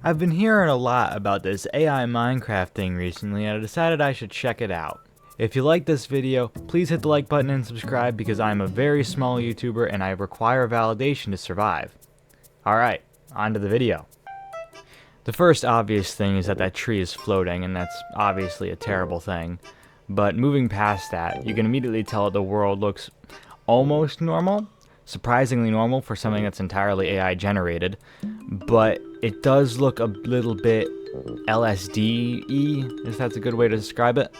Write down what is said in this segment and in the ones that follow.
I've been hearing a lot about this AI Minecraft thing recently, and I decided I should check it out. If you like this video, please hit the like button and subscribe because I'm a very small YouTuber and I require validation to survive. Alright, on to the video. The first obvious thing is that that tree is floating, and that's obviously a terrible thing. But moving past that, you can immediately tell that the world looks almost normal. Surprisingly normal for something that's entirely AI generated. But it does look a little bit LSD-y, if that's a good way to describe it.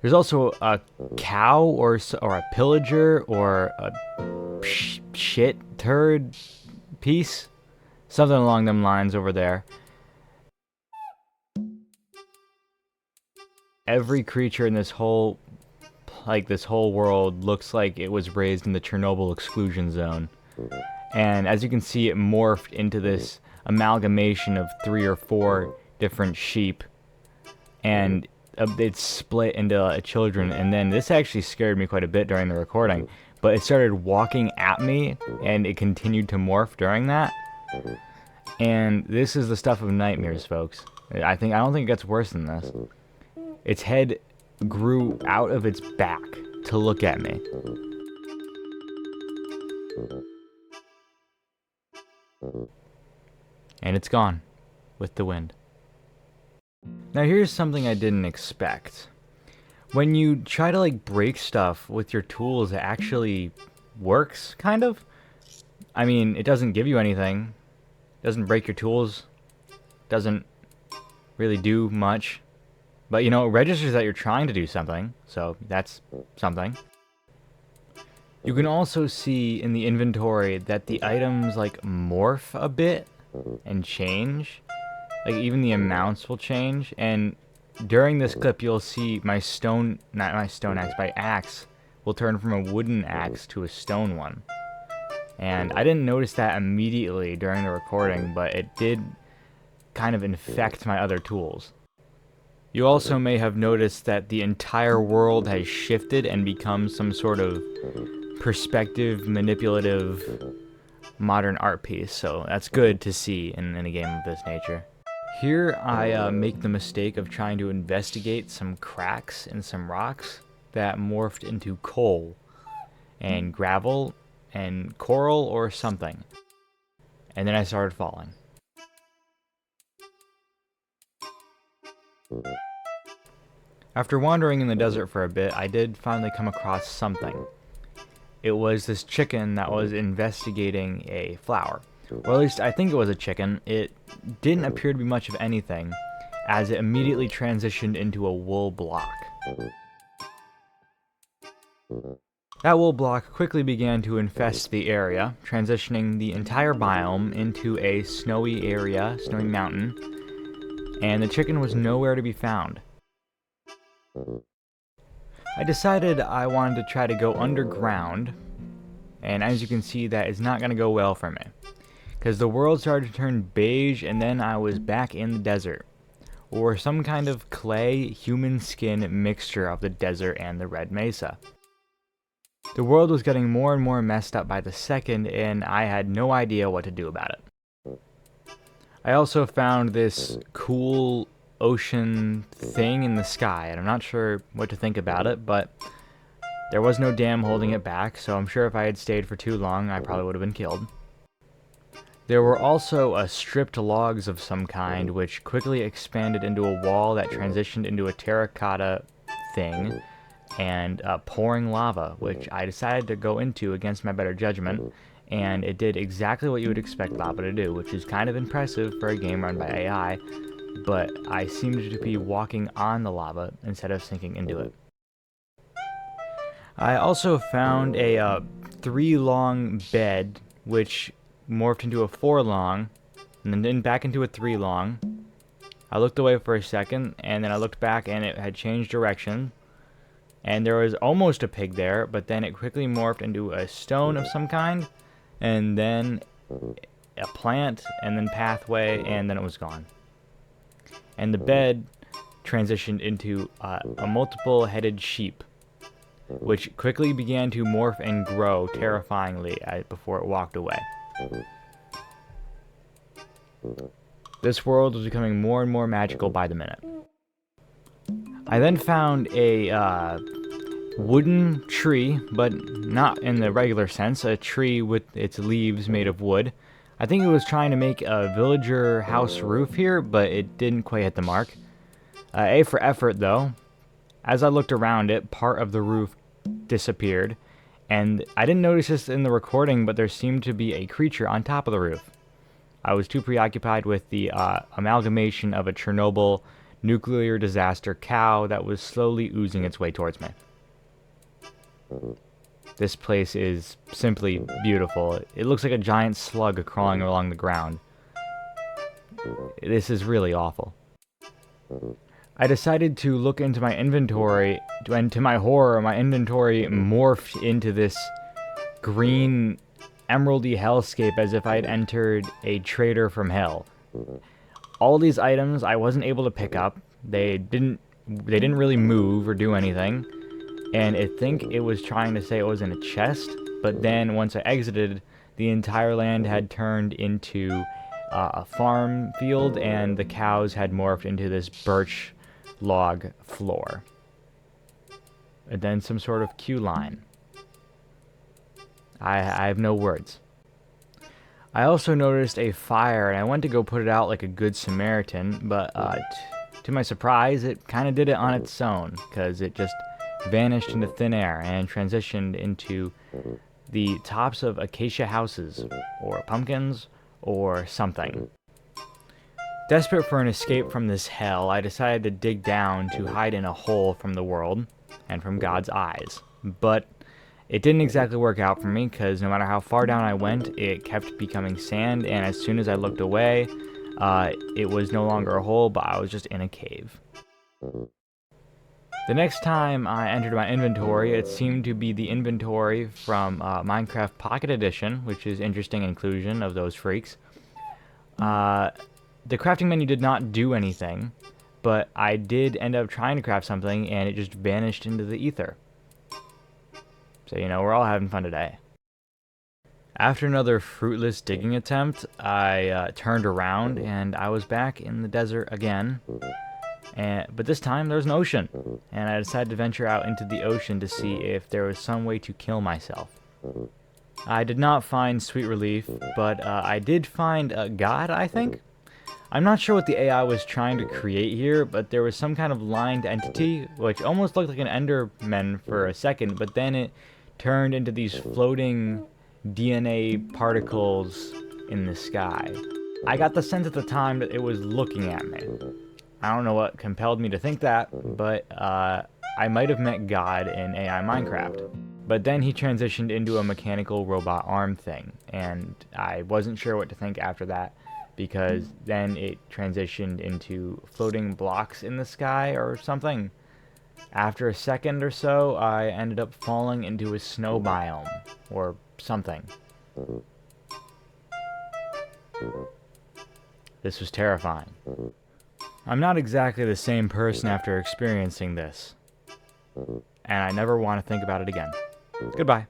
There's also a cow or a pillager or a shit turd piece. Something along them lines over there. Every creature in this whole world looks like it was raised in the Chernobyl exclusion zone. And as you can see, it morphed into this amalgamation of 3 or 4 different sheep. And it's split into children. And then this actually scared me quite a bit during the recording. But it started walking at me, and it continued to morph during that. And this is the stuff of nightmares, folks. I don't think it gets worse than this. Its head grew out of its back to look at me. And it's gone with the wind. Now here's something I didn't expect. When you try to break stuff with your tools, it actually works, kind of. I mean, it doesn't give you anything. It doesn't break your tools. Doesn't really do much. But, you know, it registers that you're trying to do something, so that's something. You can also see in the inventory that the items, morph a bit and change. Even the amounts will change, and during this clip you'll see my axe will turn from a wooden axe to a stone one. And I didn't notice that immediately during the recording, but it did kind of infect my other tools. You also may have noticed that the entire world has shifted and become some sort of perspective, manipulative, modern art piece, so that's good to see in a game of this nature. Here I make the mistake of trying to investigate some cracks in some rocks that morphed into coal and gravel and coral or something, and then I started falling. After wandering in the desert for a bit, I did finally come across something. It was this chicken that was investigating a flower. Or at least I think it was a chicken. It didn't appear to be much of anything, as it immediately transitioned into a wool block. That wool block quickly began to infest the area, transitioning the entire biome into a snowy area, snowy mountain, and the chicken was nowhere to be found. I decided I wanted to try to go underground, and as you can see, that is not going to go well for me. Because the world started to turn beige, and then I was back in the desert. Or some kind of clay, human skin mixture of the desert and the red mesa. The world was getting more and more messed up by the second, and I had no idea what to do about it. I also found this cool ocean thing in the sky, and I'm not sure what to think about it, but there was no dam holding it back, so I'm sure if I had stayed for too long, I probably would have been killed. There were also stripped logs of some kind, which quickly expanded into a wall that transitioned into a terracotta thing, and pouring lava, which I decided to go into against my better judgment, and it did exactly what you would expect lava to do, which is kind of impressive for a game run by AI, but I seemed to be walking on the lava instead of sinking into it. I also found a 3-long bed, which morphed into a 4-long, and then back into a 3-long. I looked away for a second, and then I looked back, and it had changed direction. And there was almost a pig there, but then it quickly morphed into a stone of some kind, and then a plant, and then pathway, and then it was gone. And the bed transitioned into a multiple-headed sheep, which quickly began to morph and grow terrifyingly before it walked away. This world was becoming more and more magical by the minute. I then found a wooden tree, but not in the regular sense, a tree with its leaves made of wood. I think it was trying to make a villager house roof here, but it didn't quite hit the mark. A for effort, though. As I looked around it, part of the roof disappeared, and I didn't notice this in the recording, but there seemed to be a creature on top of the roof. I was too preoccupied with the amalgamation of a Chernobyl nuclear disaster cow that was slowly oozing its way towards me. This place is simply beautiful. It looks like a giant slug crawling along the ground. This is really awful. I decided to look into my inventory, and to my horror, my inventory morphed into this green emeraldy hellscape as if I had entered a trader from hell. All these items I wasn't able to pick up. They didn't really move or do anything. And I think it was trying to say it was in a chest, but then once I exited, the entire land had turned into a farm field, and the cows had morphed into this birch log floor. And then some sort of queue line. I have no words. I also noticed a fire, and I went to go put it out like a good Samaritan, but to my surprise, it kind of did it on its own, because it just vanished into thin air and transitioned into the tops of acacia houses, or pumpkins, or something. Desperate for an escape from this hell, I decided to dig down to hide in a hole from the world and from God's eyes. But it didn't exactly work out for me, because no matter how far down I went, it kept becoming sand, and as soon as I looked away, it was no longer a hole, but I was just in a cave. The next time I entered my inventory, it seemed to be the inventory from Minecraft Pocket Edition, which is interesting inclusion of those freaks. The crafting menu did not do anything, but I did end up trying to craft something, and it just vanished into the ether. So, you know, we're all having fun today. After another fruitless digging attempt, I turned around, and I was back in the desert again. But this time there was an ocean, and I decided to venture out into the ocean to see if there was some way to kill myself. I did not find sweet relief, but I did find God, I think? I'm not sure what the AI was trying to create here, but there was some kind of lined entity, which almost looked like an Enderman for a second, but then it turned into these floating DNA particles in the sky. I got the sense at the time that it was looking at me. I don't know what compelled me to think that, but I might have met God in AI Minecraft. But then he transitioned into a mechanical robot arm thing, and I wasn't sure what to think after that, because then it transitioned into floating blocks in the sky or something. After a second or so, I ended up falling into a snow biome, or something. This was terrifying. I'm not exactly the same person after experiencing this, and I never want to think about it again. Goodbye.